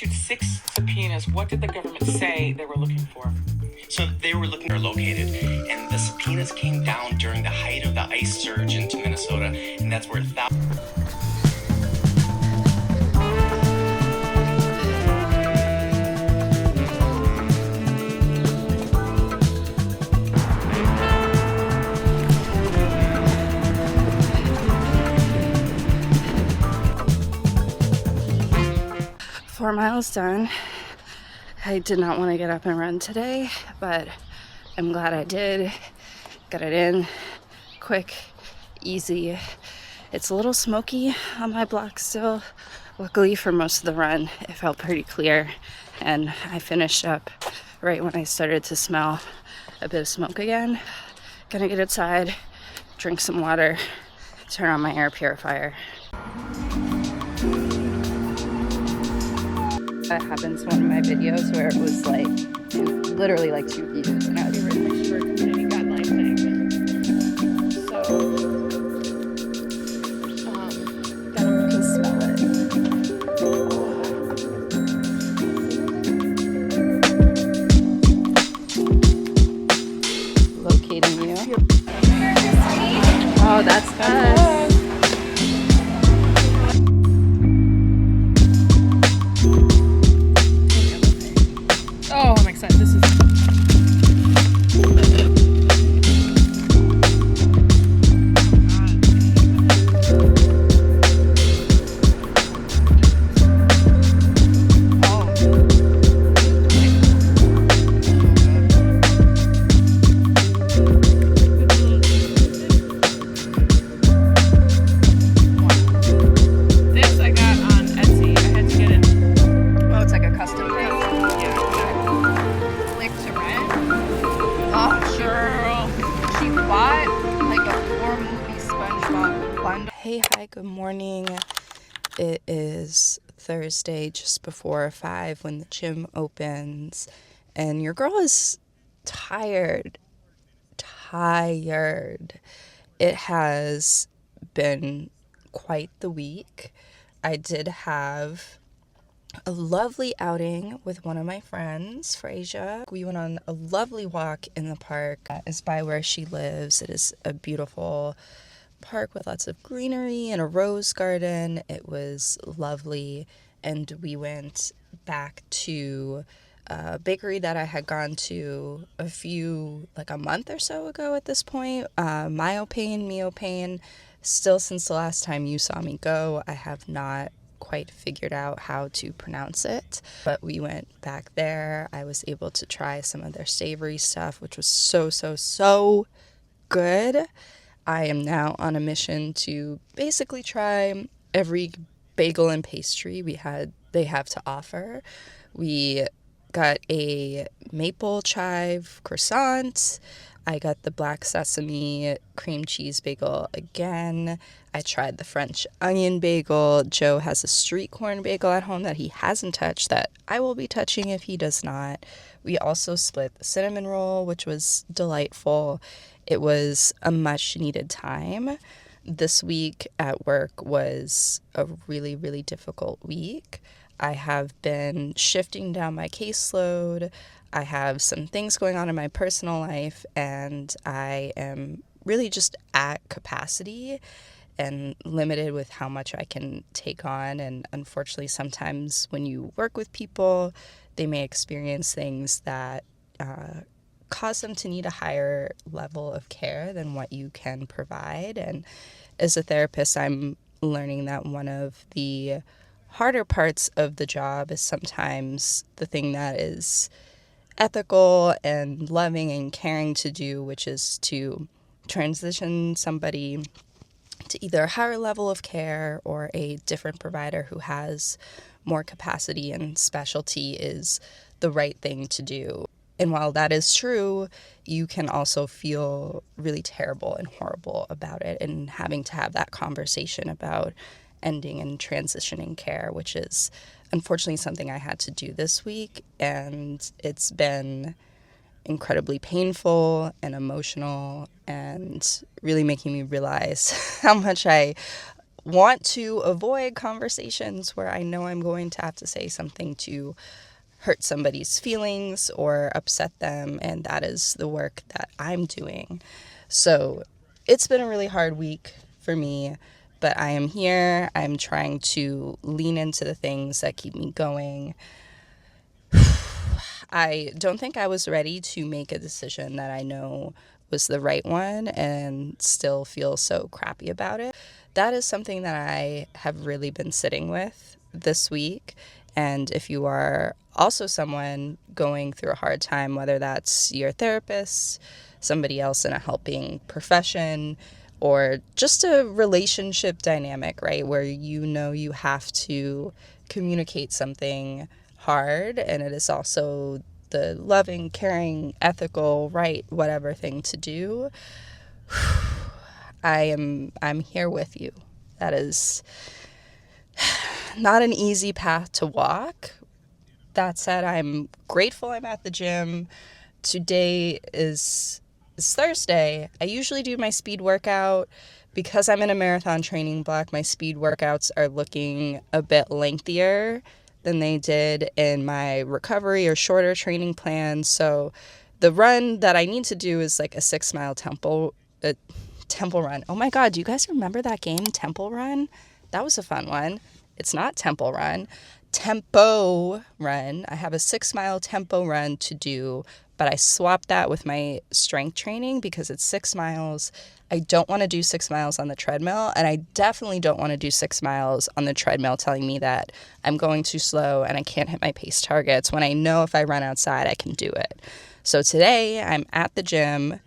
issued 6 subpoenas. What did the government say they were looking for? So they were looking where located, and the subpoenas came down during the height of the ice surge into Minnesota, and that's where Four miles done. I did not want to get up and run today, but I'm glad I did. Got it in quick, easy. It's a little smoky on my block still. Luckily for most of the run, it felt pretty clear, and I finished up right when I started to smell a bit of smoke again. Gonna get outside, drink some water, turn on my air purifier. That happens in one of my videos where it was like literally like 2 views, and I was really like super community guideline thing. So then you can smell it. Locating you. Oh, that's us. Oh, I'm excited. This is... This I got on Etsy. I had to get it. Oh, it's like a custom thing. She bought like a 4-movie SpongeBob bundle. Hey, hi, good morning. It is Thursday, just before 5 when the gym opens, and your girl is tired. It has been quite the week. I did have a lovely outing with one of my friends, Frasier. We went on a lovely walk in the park. It's by where she lives. It is a beautiful park with lots of greenery and a rose garden. It was lovely, and we went back to a bakery that I had gone to a month or so ago at this point. Miopane. Still, since the last time you saw me go, I have not quite figured out how to pronounce it, but we went back there. I was able to try some of their savory stuff, which was so good. I am now on a mission to basically try every bagel and pastry they have to offer. We got a maple chive croissant. I got the black sesame cream cheese bagel again. I tried the French onion bagel. Joe has a street corn bagel at home that he hasn't touched that I will be touching if he does not. We also split the cinnamon roll, which was delightful. It was a much needed time. This week at work was a really, really difficult week. I have been shifting down my caseload. I have some things going on in my personal life, and I am really just at capacity and limited with how much I can take on. And unfortunately, sometimes when you work with people, they may experience things that cause them to need a higher level of care than what you can provide. And as a therapist, I'm learning that one of the harder parts of the job is sometimes the thing that is ethical and loving and caring to do, which is to transition somebody to either a higher level of care or a different provider who has more capacity and specialty is the right thing to do. And while that is true, you can also feel really terrible and horrible about it, and having to have that conversation about ending and transitioning care, which is unfortunately something I had to do this week. And it's been incredibly painful and emotional, and really making me realize how much I want to avoid conversations where I know I'm going to have to say something to hurt somebody's feelings or upset them, and that is the work that I'm doing. So it's been a really hard week for me, but I am here. I'm trying to lean into the things that keep me going. I don't think I was ready to make a decision that I know was the right one and still feel so crappy about it. That is something that I have really been sitting with this week. And if you are also someone going through a hard time, whether that's your therapist, somebody else in a helping profession, or just a relationship dynamic, right, where you know you have to communicate something hard, and it is also the loving, caring, ethical, right, whatever thing to do, I'm here with you. That is not an easy path to walk. That said, I'm grateful I'm at the gym. Today is Thursday. I usually do my speed workout. Because I'm in a marathon training block, my speed workouts are looking a bit lengthier than they did in my recovery or shorter training plan. So the run that I need to do is like a 6-mile temple run. Oh my God, do you guys remember that game, Temple Run? That was a fun one. It's not Temple Run. Tempo run. I have a 6-mile tempo run to do, but I swapped that with my strength training because it's 6 miles. I don't want to do 6 miles on the treadmill, and I definitely don't want to do 6 miles on the treadmill telling me that I'm going too slow and I can't hit my pace targets when I know if I run outside I can do it. So today I'm at the gym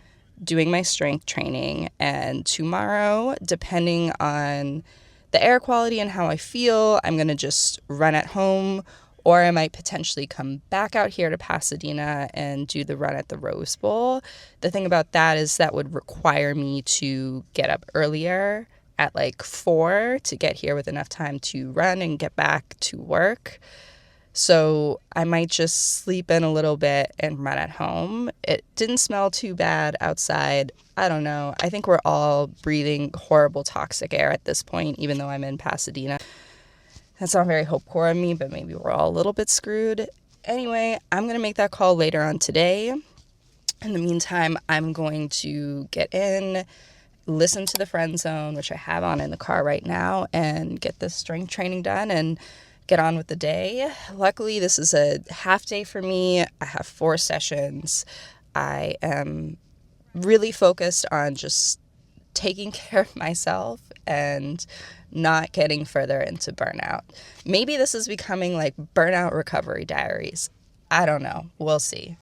doing my strength training, and tomorrow, depending on the air quality and how I feel, I'm going to just run at home, or I might potentially come back out here to Pasadena and do the run at the Rose Bowl. The thing about that is that would require me to get up earlier at like 4 to get here with enough time to run and get back to work. So I might just sleep in a little bit and run at home. It didn't smell too bad outside. I don't know. I think we're all breathing horrible toxic air at this point, even though I'm in Pasadena. That's not very hopeful of me, but maybe we're all a little bit screwed. Anyway, I'm going to make that call later on today. In the meantime, I'm going to get in, listen to the Friend Zone, which I have on in the car right now, and get this strength training done and get on with the day. Luckily, this is a half day for me. I have 4 sessions. I am really focused on just taking care of myself and not getting further into burnout. Maybe this is becoming like burnout recovery diaries. I don't know. We'll see.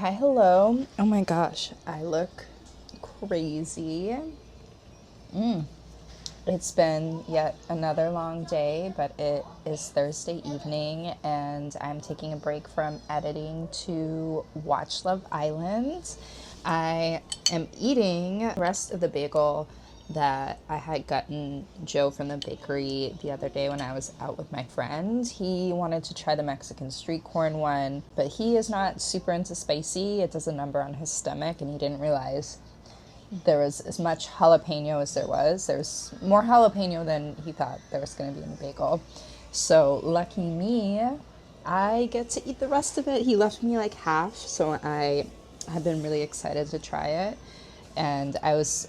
Hi, hello. Oh my gosh, I look crazy. It's been yet another long day, but it is Thursday evening and I'm taking a break from editing to watch Love Island. I am eating the rest of the bagel that I had gotten Joe from the bakery the other day when I was out with my friend. He wanted to try the Mexican street corn one, but he is not super into spicy. It does a number on his stomach, and he didn't realize there was as much jalapeno as there was. There's more jalapeno than he thought there was going to be in the bagel. So lucky me, I get to eat the rest of it. He left me like half, so I have been really excited to try it. And I was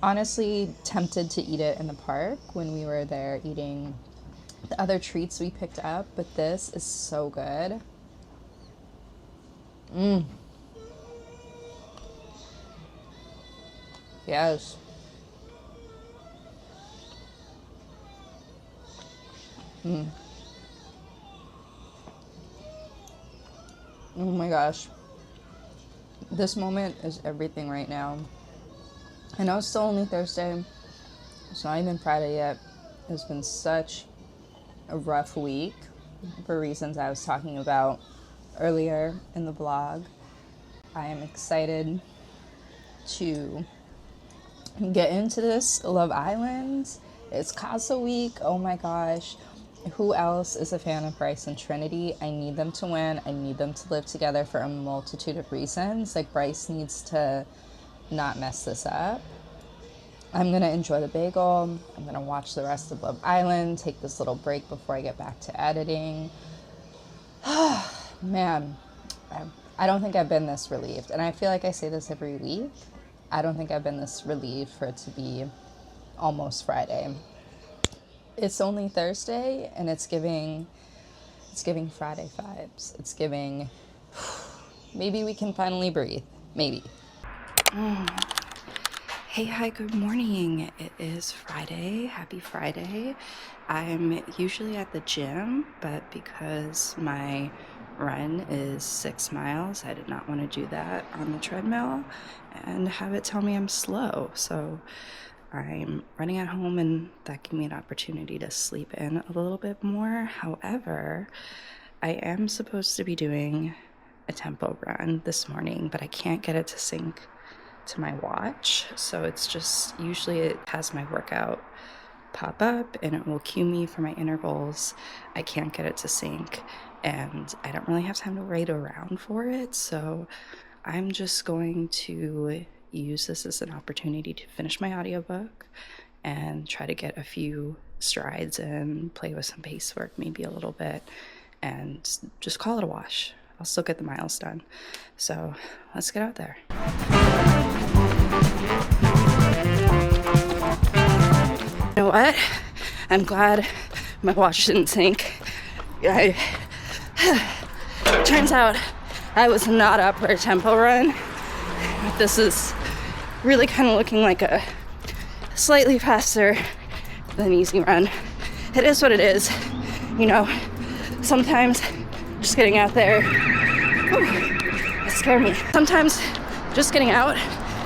Honestly tempted to eat it in the park when we were there eating the other treats we picked up, but this is so good. Yes. Oh my gosh. This moment is everything right now. I know it's still only Thursday. It's not even Friday yet. It's been such a rough week for reasons I was talking about earlier in the vlog. I am excited to get into this Love Island. It's Casa week. Oh my gosh. Who else is a fan of Bryce and Trinity? I need them to win. I need them to live together for a multitude of reasons. Like, Bryce needs to not mess this up. I'm going to enjoy the bagel. I'm going to watch the rest of Love Island, take this little break before I get back to editing. Man, I don't think I've been this relieved. And I feel like I say this every week. I don't think I've been this relieved for it to be almost Friday. It's only Thursday, and it's giving Friday vibes. It's giving, maybe we can finally breathe. Maybe. Hey, hi, good morning. It is Friday. Happy Friday. I'm usually at the gym, but because my run is 6 miles, I did not want to do that on the treadmill and have it tell me I'm slow. So I'm running at home, and that gave me an opportunity to sleep in a little bit more. However, I am supposed to be doing a tempo run this morning, but I can't get it to sync to my watch. So it's just, usually it has my workout pop up and it will cue me for my intervals. I can't get it to sync, and I don't really have time to wait around for it. So I'm just going to use this as an opportunity to finish my audiobook and try to get a few strides and play with some pace work, maybe a little bit, and just call it a wash. I'll still get the miles done. So let's get out there. You know what? I'm glad my watch didn't sync. Turns out I was not up for a tempo run. This is really kind of looking like a slightly faster than easy run. It is what it is. You know, sometimes just getting out there, it scared me. Sometimes just getting out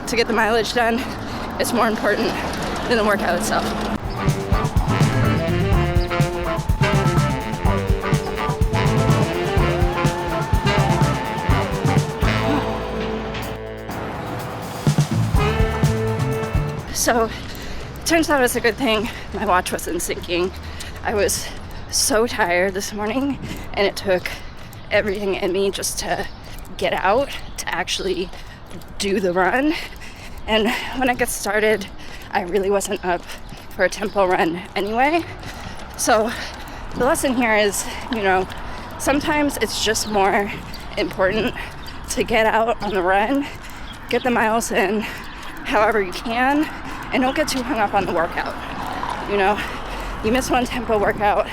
to get the mileage done is more important than the workout itself. So, turns out it's a good thing my watch wasn't syncing. I was so tired this morning, and it took everything in me just to get out, to actually do the run. And when I got started, I really wasn't up for a tempo run anyway. So the lesson here is, you know, sometimes it's just more important to get out on the run, get the miles in however you can, and don't get too hung up on the workout. You know, you miss one tempo workout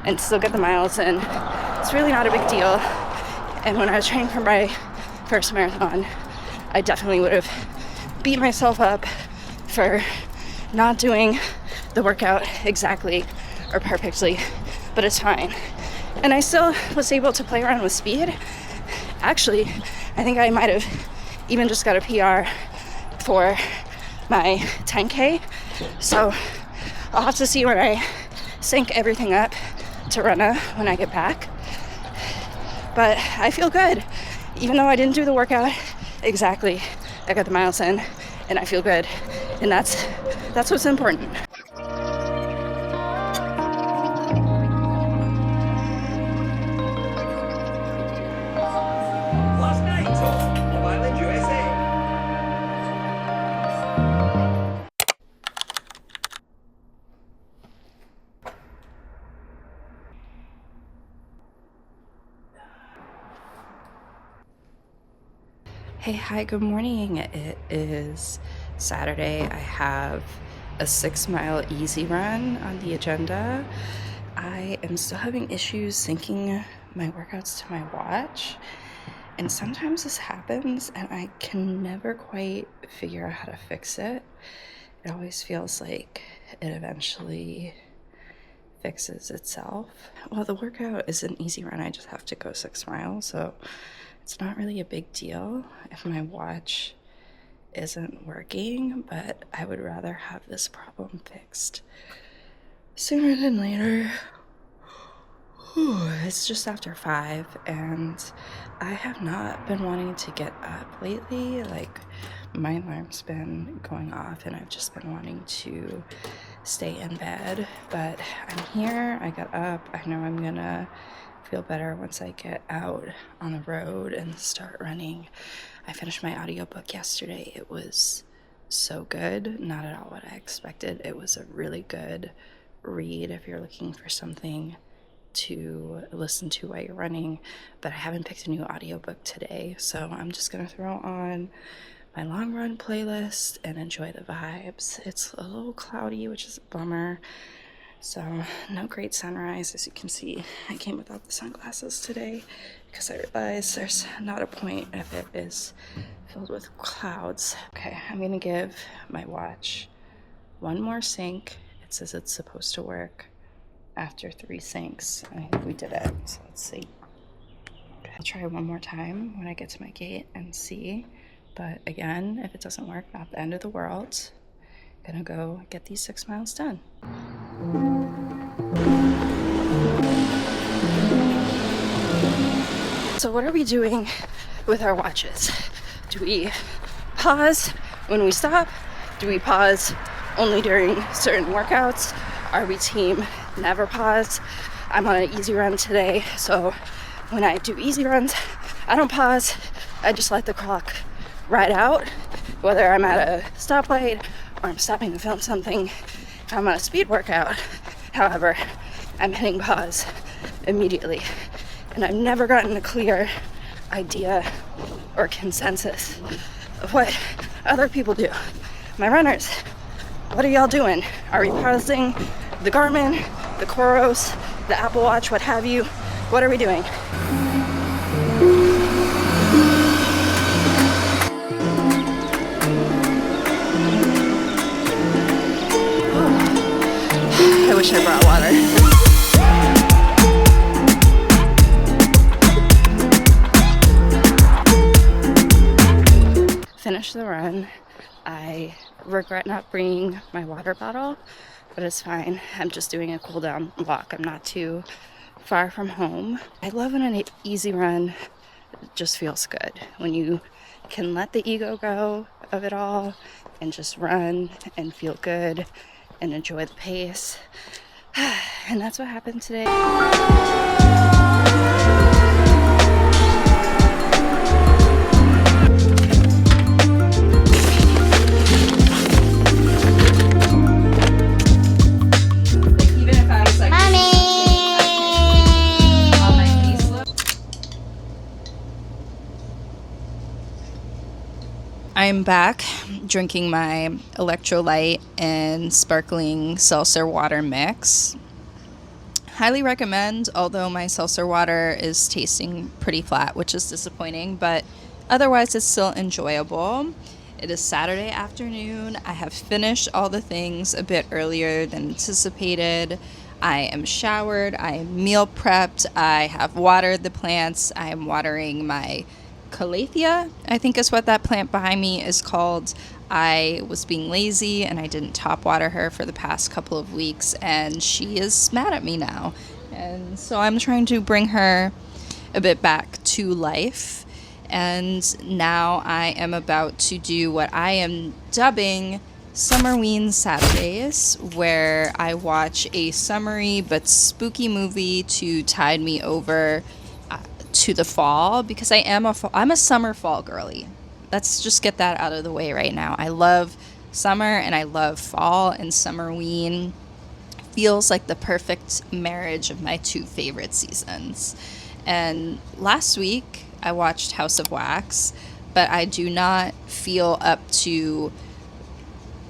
and still get the miles in. It's really not a big deal. And when I was training for my first marathon, I definitely would have beat myself up for not doing the workout exactly or perfectly, but it's fine. And I still was able to play around with speed. Actually, I think I might have even just got a PR for my 10K. So I'll have to see when I sync everything up to Rena when I get back. But I feel good. Even though I didn't do the workout exactly, I got the miles in and I feel good. And that's what's important. Last night on Love Island USA. Hey, hi, good morning. It is Saturday, I have a 6-mile easy run on the agenda. I am still having issues syncing my workouts to my watch, and sometimes this happens and I can never quite figure out how to fix it. It always feels like it eventually fixes itself. Well, the workout is an easy run. I just have to go 6 miles, so it's not really a big deal if my watch isn't working, but I would rather have this problem fixed sooner than later. It's just after 5 and I have not been wanting to get up lately. Like, my alarm's been going off and I've just been wanting to stay in bed, but I'm here. I got up. I know I'm gonna feel better once I get out on the road and start running. I finished my audiobook yesterday. It was so good. Not at all what I expected. It was a really good read if you're looking for something to listen to while you're running, but I haven't picked a new audiobook today, so I'm just gonna throw on my long run playlist and enjoy the vibes. It's a little cloudy, which is a bummer, so no great sunrise. As you can see, I came without the sunglasses today because I realized there's not a point if it is filled with clouds. Okay, I'm gonna give my watch one more sync. It says it's supposed to work after 3 syncs. I think we did it, so let's see. Okay, I'll try one more time when I get to my gate and see. But again, if it doesn't work, not the end of the world. Gonna go get these 6 miles done. So what are we doing with our watches? Do we pause when we stop? Do we pause only during certain workouts? Are we team never pause? I'm on an easy run today, so when I do easy runs, I don't pause. I just let the clock ride out, whether I'm at a stoplight or I'm stopping to film something. If I'm on a speed workout, however, I'm hitting pause immediately. And I've never gotten a clear idea or consensus of what other people do. My runners, what are y'all doing? Are we pausing the Garmin, the chores, the Apple Watch, what have you? What are we doing? I wish I brought water. Finished the run. I regret not bringing my water bottle, but it's fine. I'm just doing a cool down walk. I'm not too far from home. I love when an easy run just feels good. When you can let the ego go of it all and just run and feel good and enjoy the pace. And that's what happened today. I'm back drinking my electrolyte and sparkling seltzer water mix. Highly recommend, although my seltzer water is tasting pretty flat, which is disappointing, but otherwise it's still enjoyable. It is Saturday afternoon. I have finished all the things a bit earlier than anticipated. I am showered, I am meal prepped, I have watered the plants, I am watering my Calathea, I think is what that plant behind me is called. I was being lazy and I didn't top water her for the past couple of weeks, and she is mad at me now. And so I'm trying to bring her a bit back to life. And now I am about to do what I am dubbing Summerween Saturdays, where I watch a summery but spooky movie to tide me over to the fall, because I'm a summer fall girly. Let's just get that out of the way right now. I love summer and I love fall, and Summerween feels like the perfect marriage of my two favorite seasons. And last week I watched House of Wax, but I do not feel up to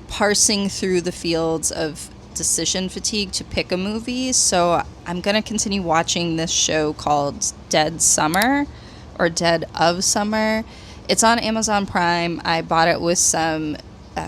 parsing through the fields of decision fatigue to pick a movie, so I'm going to continue watching this show called Dead Summer, or Dead of Summer. It's on Amazon Prime. I bought it with some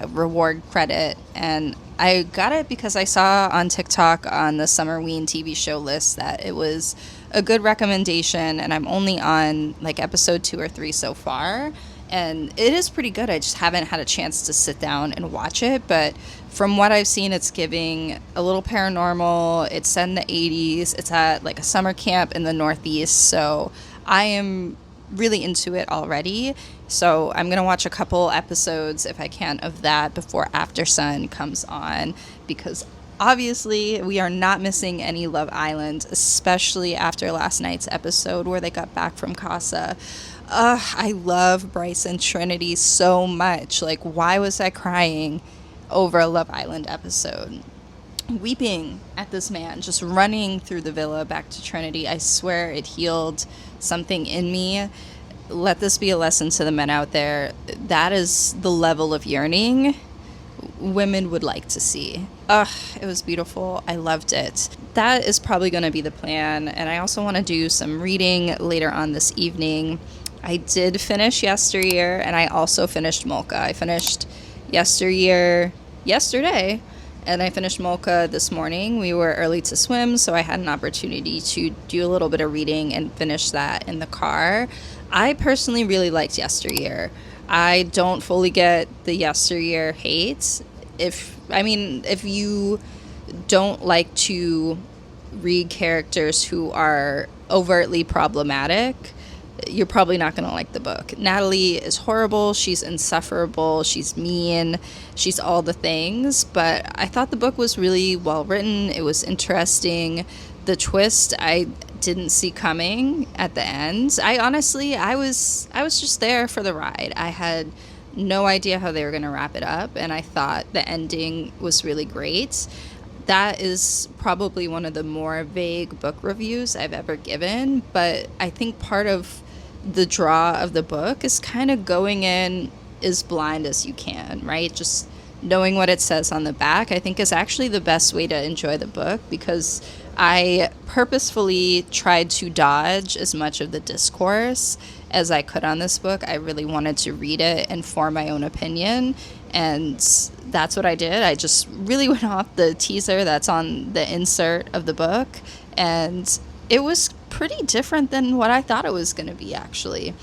reward credit, and I got it because I saw on TikTok on the Summerween TV show list that it was a good recommendation, and I'm only on like episode 2 or 3 so far, and it is pretty good. I just haven't had a chance to sit down and watch it, but from what I've seen, it's giving a little paranormal. It's set in the 80s. It's at like a summer camp in the Northeast, so I am really into it already. So I'm going to watch a couple episodes, if I can, of that before After Sun comes on, because obviously we are not missing any Love Island, especially after last night's episode where they got back from Casa. I love Bryce and Trinity so much. Like, why was I crying over a Love Island episode? Weeping at this man just running through the villa back to Trinity. I swear it healed something in me. Let this be a lesson to the men out there. That is the level of yearning women would like to see. It was beautiful. I loved it. That is probably going to be the plan. And I also want to do some reading later on this evening. I did finish Yesteryear, and I also finished Molka. I finished Yesteryear yesterday, and I finished Molka this morning. We were early to swim, so I had an opportunity to do a little bit of reading and finish that in the car. I personally really liked Yesteryear. I don't fully get the Yesteryear hate. If you don't like to read characters who are overtly problematic, you're probably not going to like the book. Natalie is horrible. She's insufferable. She's mean. She's all the things. But I thought the book was really well written. It was interesting. The twist I didn't see coming at the end. I was just there for the ride. I had no idea how they were going to wrap it up, and I thought the ending was really great. That is probably one of the more vague book reviews I've ever given, but I think part of the draw of the book is kind of going in as blind as you can, right? Just knowing what it says on the back, I think, is actually the best way to enjoy the book, because I purposefully tried to dodge as much of the discourse as I could on this book. I really wanted to read it and form my own opinion, and that's what I did. I just really went off the teaser that's on the insert of the book, and it was pretty different than what I thought it was going to be, actually.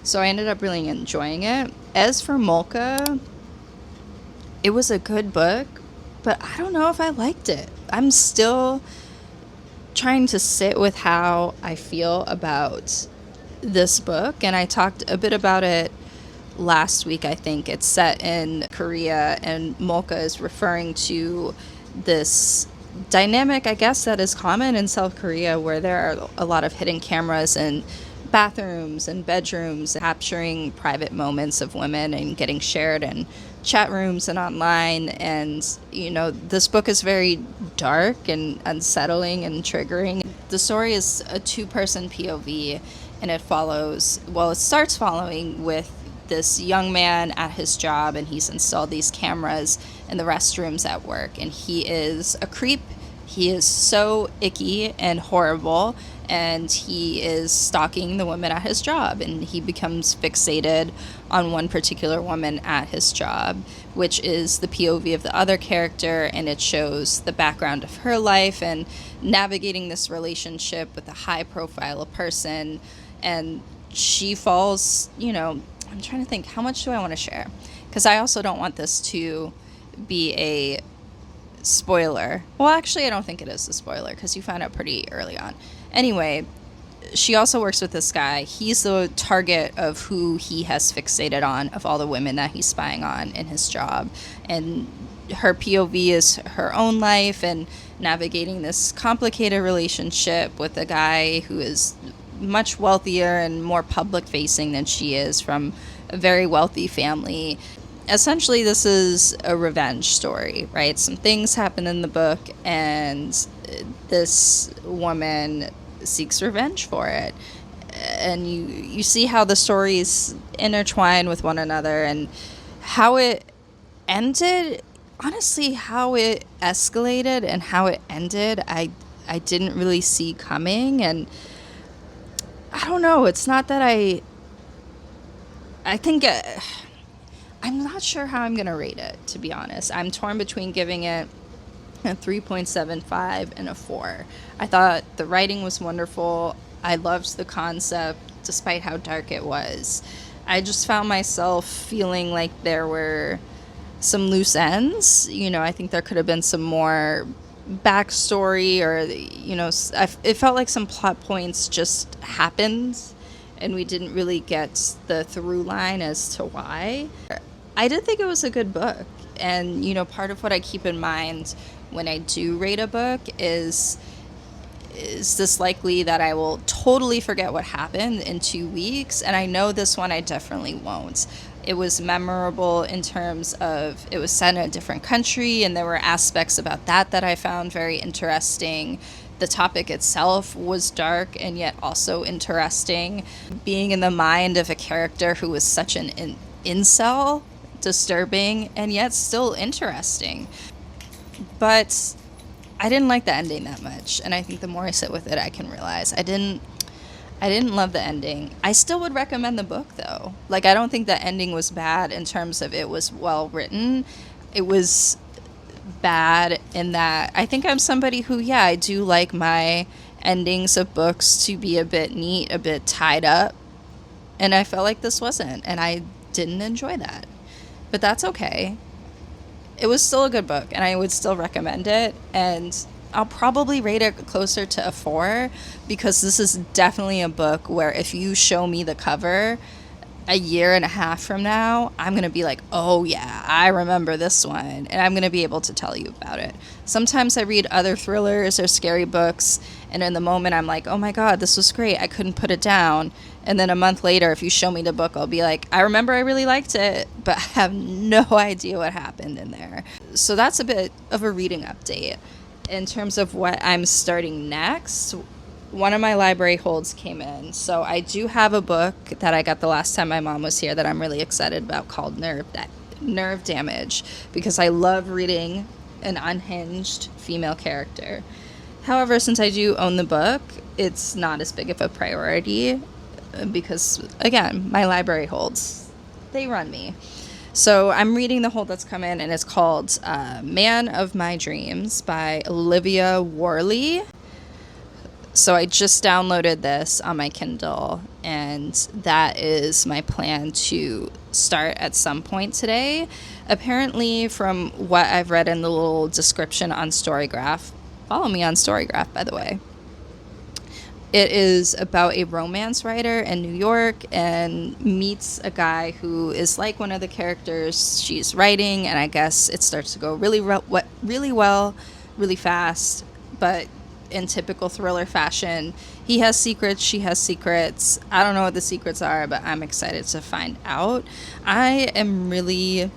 So I ended up really enjoying it. As for Molka, it was a good book, but I don't know if I liked it. I'm still trying to sit with how I feel about this book, and I talked a bit about it last week, I think. It's set in Korea, and Molka is referring to this dynamic, I guess, that is common in South Korea, where there are a lot of hidden cameras in bathrooms and bedrooms capturing private moments of women and getting shared in chat rooms and online. And this book is very dark and unsettling and triggering. The story is a 2-person POV, and it starts following with this young man at his job, and he's installed these cameras in the restrooms at work, and he is a creep. He is so icky and horrible, and he is stalking the women at his job, and he becomes fixated on one particular woman at his job, which is the POV of the other character, and it shows the background of her life and navigating this relationship with a high-profile person. And she falls, I'm trying to think, how much do I want to share? Because I also don't want this to be a spoiler. Well, actually, I don't think it is a spoiler, because you find out pretty early on. Anyway, she also works with this guy. He's the target of who he has fixated on, of all the women that he's spying on in his job. And her POV is her own life and navigating this complicated relationship with a guy who is much wealthier and more public facing than she is, from a very wealthy family. Essentially, this is a revenge story, right? Some things happen in the book, and this woman seeks revenge for it. And you see how the stories intertwine with one another, and how it ended. honestly, how it escalated and how it ended, I didn't really see coming. And I don't know, it's not that I think I'm not sure how I'm going to rate it, to be honest. I'm torn between giving it a 3.75 and a 4. I thought the writing was wonderful. I loved the concept, despite how dark it was. I just found myself feeling like there were some loose ends. I think there could have been some more backstory, or, it felt like some plot points just happened and we didn't really get the through line as to why. I did think it was a good book. And, part of what I keep in mind when I do rate a book is this likely that I will totally forget what happened in 2 weeks? And I know this one I definitely won't. It was memorable in terms of it was set in a different country, and there were aspects about that I found very interesting. The topic itself was dark and yet also interesting. Being in the mind of a character who was such an incel, disturbing, and yet still interesting. But I didn't like the ending that much, and I think the more I sit with it, I can realize I didn't love the ending. I still would recommend the book, though. Like, I don't think the ending was bad in terms of it was well written. It was bad in that I think I'm somebody who, I do like my endings of books to be a bit neat, a bit tied up, and I felt like this wasn't, and I didn't enjoy that. But that's okay. It was still a good book, and I would still recommend it, and I'll probably rate it closer to a 4, because this is definitely a book where if you show me the cover a year and a half from now, I'm going to be like, oh yeah, I remember this one, and I'm going to be able to tell you about it. Sometimes I read other thrillers or scary books, and in the moment I'm like, oh my god, this was great, I couldn't put it down. And then a month later, if you show me the book, I'll be like, I remember I really liked it, but I have no idea what happened in there. So that's a bit of a reading update. In terms of what I'm starting next, one of my library holds came in. So I do have a book that I got the last time my mom was here that I'm really excited about, called Nerve Damage, because I love reading an unhinged female character. However, since I do own the book, it's not as big of a priority because, again, my library holds, they run me. So I'm reading the hold that's come in, and it's called Man of My Dreams by Olivia Worley. So I just downloaded this on my Kindle, and that is my plan to start at some point today. Apparently, from what I've read in the little description on Storygraph, follow me on Storygraph, by the way, it is about a romance writer in New York and meets a guy who is like one of the characters she's writing, and I guess it starts to go really well, really fast, but in typical thriller fashion. He has secrets, she has secrets. I don't know what the secrets are, but I'm excited to find out. I am really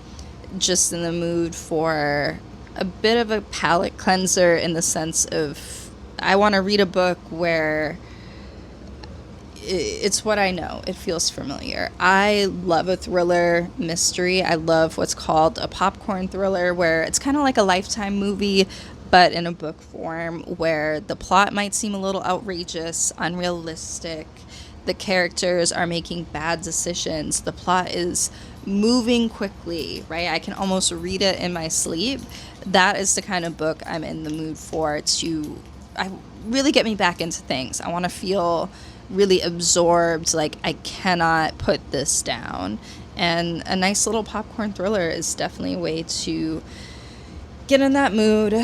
just in the mood for a bit of a palate cleanser, in the sense of I want to read a book where it's what I know. It feels familiar. I love a thriller mystery. I love what's called a popcorn thriller, where it's kind of like a Lifetime movie, but in a book form, where the plot might seem a little outrageous, unrealistic. The characters are making bad decisions. The plot is moving quickly, right? I can almost read it in my sleep. That is the kind of book I'm in the mood for to really get me back into things. I want to feel really absorbed, like I cannot put this down. And a nice little popcorn thriller is definitely a way to get in that mood.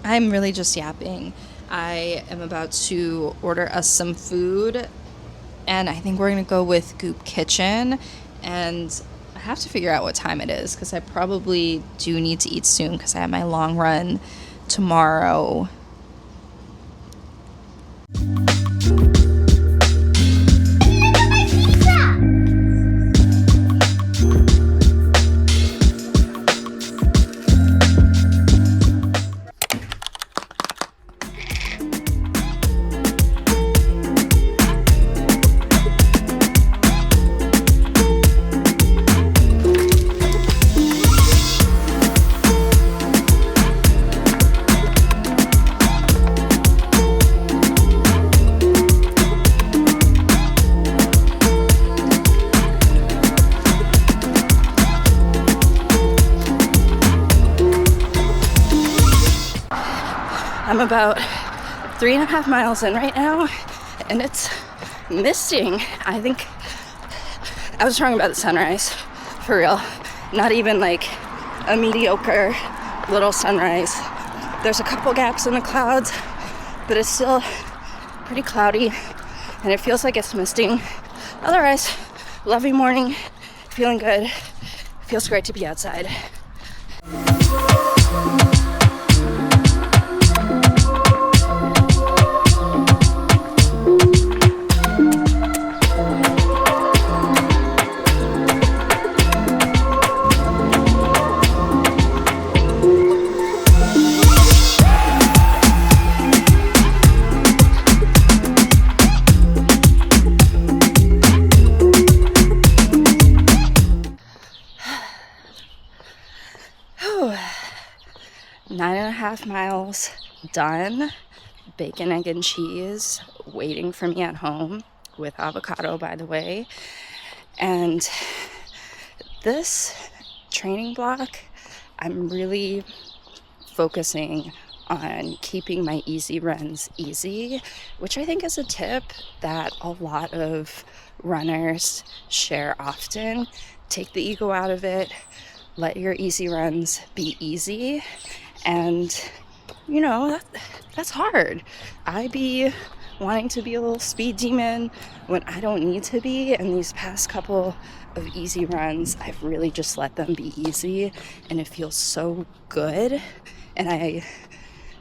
I'm really just yapping. I am about to order us some food, and I think we're going to go with Goop Kitchen. And I have to figure out what time it is, because I probably do need to eat soon, because I have my long run tomorrow. I'm about 3.5 miles in right now, and it's misting. I think I was wrong about the sunrise, for real. Not even like a mediocre little sunrise. There's a couple gaps in the clouds, but it's still pretty cloudy, and it feels like it's misting. Otherwise, lovely morning, feeling good. Feels great to be outside. Whew. 9.5 miles done. Bacon, egg, and cheese waiting for me at home with avocado, by the way. And this training block, I'm really focusing on keeping my easy runs easy, which I think is a tip that a lot of runners share often. Take the ego out of it. Let your easy runs be easy. And, you know, that's hard. I be wanting to be a little speed demon when I don't need to be. And these past couple of easy runs, I've really just let them be easy. And it feels so good. And I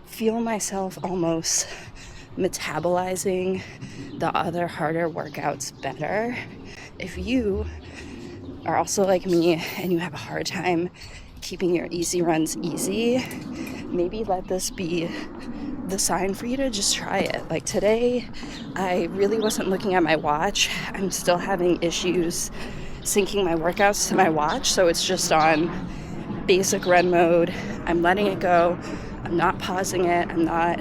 feel myself almost metabolizing the other harder workouts better. If you are also like me and you have a hard time keeping your easy runs easy, maybe let this be the sign for you to just try it. Like today, I really wasn't looking at my watch. I'm still having issues syncing my workouts to my watch, so it's just on basic run mode. I'm letting it go. I'm not pausing it. I'm not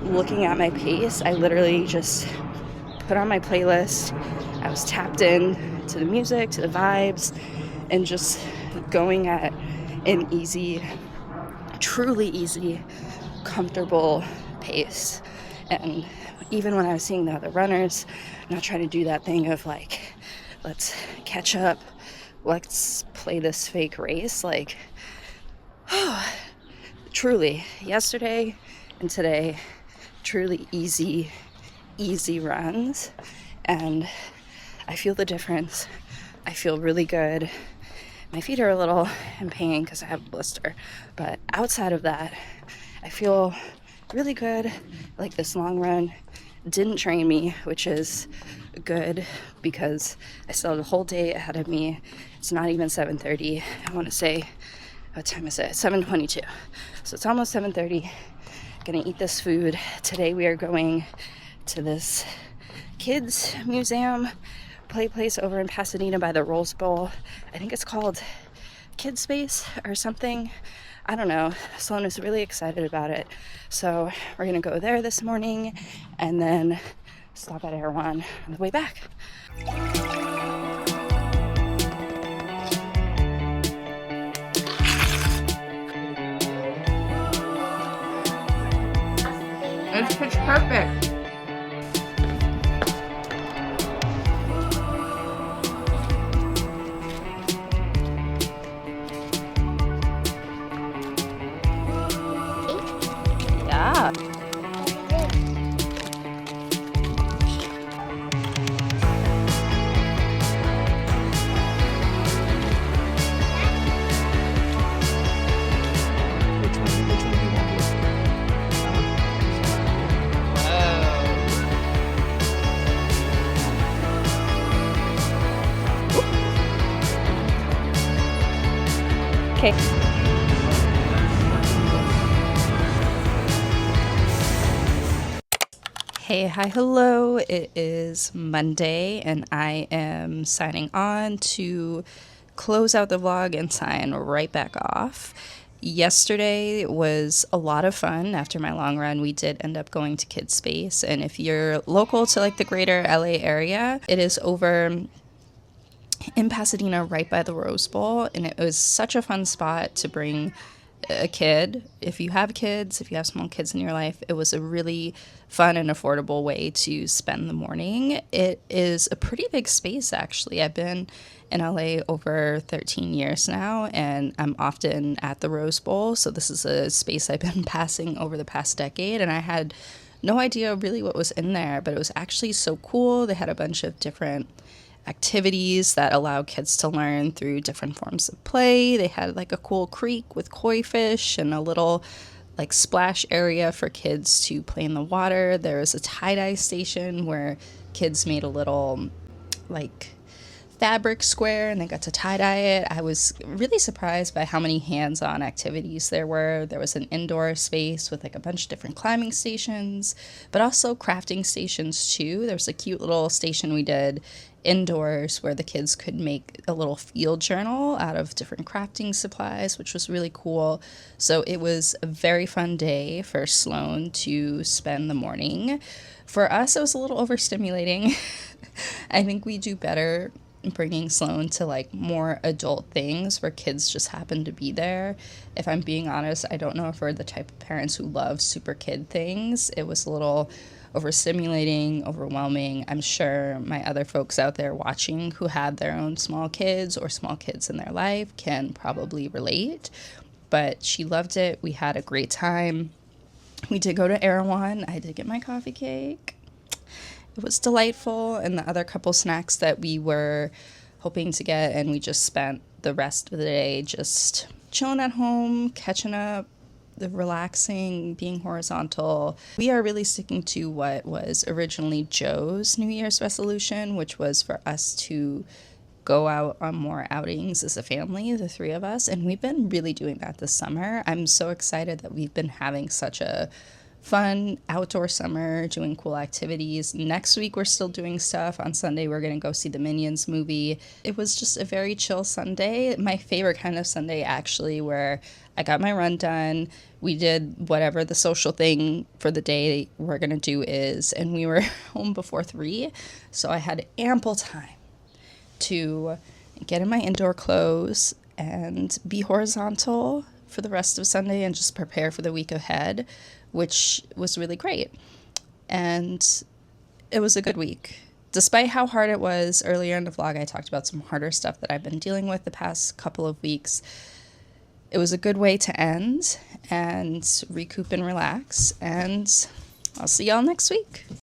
looking at my pace. I literally just put on my playlist. I was tapped in to the music, to the vibes, and just going at an easy, truly easy, comfortable pace. And even when I was seeing the other runners, I'm not trying to do that thing of like, let's catch up, let's play this fake race. Like, truly, yesterday and today, truly easy runs. And I feel the difference. I feel really good. My feet are a little in pain because I have a blister. But outside of that, I feel really good. Like this long run didn't train me, which is good because I still have the whole day ahead of me. It's not even 7:30. I want to say, what time is it? 7:22. So it's almost 7:30. Gonna eat this food. Today we are going to this kids museum play place over in Pasadena by the Rose Bowl. I think it's called Kidspace or something. I don't know. Sloan is really excited about it. So we're gonna go there this morning and then stop at Erewhon on the way back. It's pitch perfect. Yeah. Okay. Hey, hi, hello. It is Monday and I am signing on to close out the vlog and sign right back off. Yesterday was a lot of fun. After my long run, we did end up going to kidspace, and if you're local to like the greater LA area, it is over in Pasadena right by the Rose Bowl, and it was such a fun spot to bring a kid, if you have kids, if you have small kids in your life, it was a really fun and affordable way to spend the morning. It is a pretty big space, actually. I've been in LA over 13 years now, and I'm often at the Rose Bowl. So this is a space I've been passing over the past decade, and I had no idea really what was in there, but it was actually so cool. They had a bunch of different activities that allow kids to learn through different forms of play. They had like a cool creek with koi fish and a little like splash area for kids to play in the water. There was a tie-dye station where kids made a little like fabric square and they got to tie-dye it. I was really surprised by how many hands-on activities there were. There was an indoor space with like a bunch of different climbing stations, but also crafting stations too. There was a cute little station we did indoors where the kids could make a little field journal out of different crafting supplies, which was really cool. So it was a very fun day for Sloan to spend the morning. For us, it was a little overstimulating. I think we do better bringing Sloan to like more adult things where kids just happen to be there. If I'm being honest, I don't know if we're the type of parents who love super kid things. It was a little overstimulating, overwhelming. I'm sure my other folks out there watching who had their own small kids or small kids in their life can probably relate. But she loved it. We had a great time. We did go to Erewhon. I did get my coffee cake. It was delightful, and the other couple snacks that we were hoping to get, and we just spent the rest of the day just chilling at home, catching up, relaxing, being horizontal. We are really sticking to what was originally Joe's New Year's resolution, which was for us to go out on more outings as a family, the three of us, and we've been really doing that this summer. I'm so excited that we've been having such a fun outdoor summer, doing cool activities. Next week we're still doing stuff. On Sunday we're gonna go see the Minions movie. It was just a very chill Sunday, my favorite kind of Sunday actually, where I got my run done. We did whatever the social thing for the day we're gonna do is, and we were home before 3, so I had ample time to get in my indoor clothes and be horizontal for the rest of Sunday and just prepare for the week ahead, which was really great. And it was a good week. Despite how hard it was, earlier in the vlog I talked about some harder stuff that I've been dealing with the past couple of weeks. It was a good way to end and recoup and relax, and I'll see y'all next week.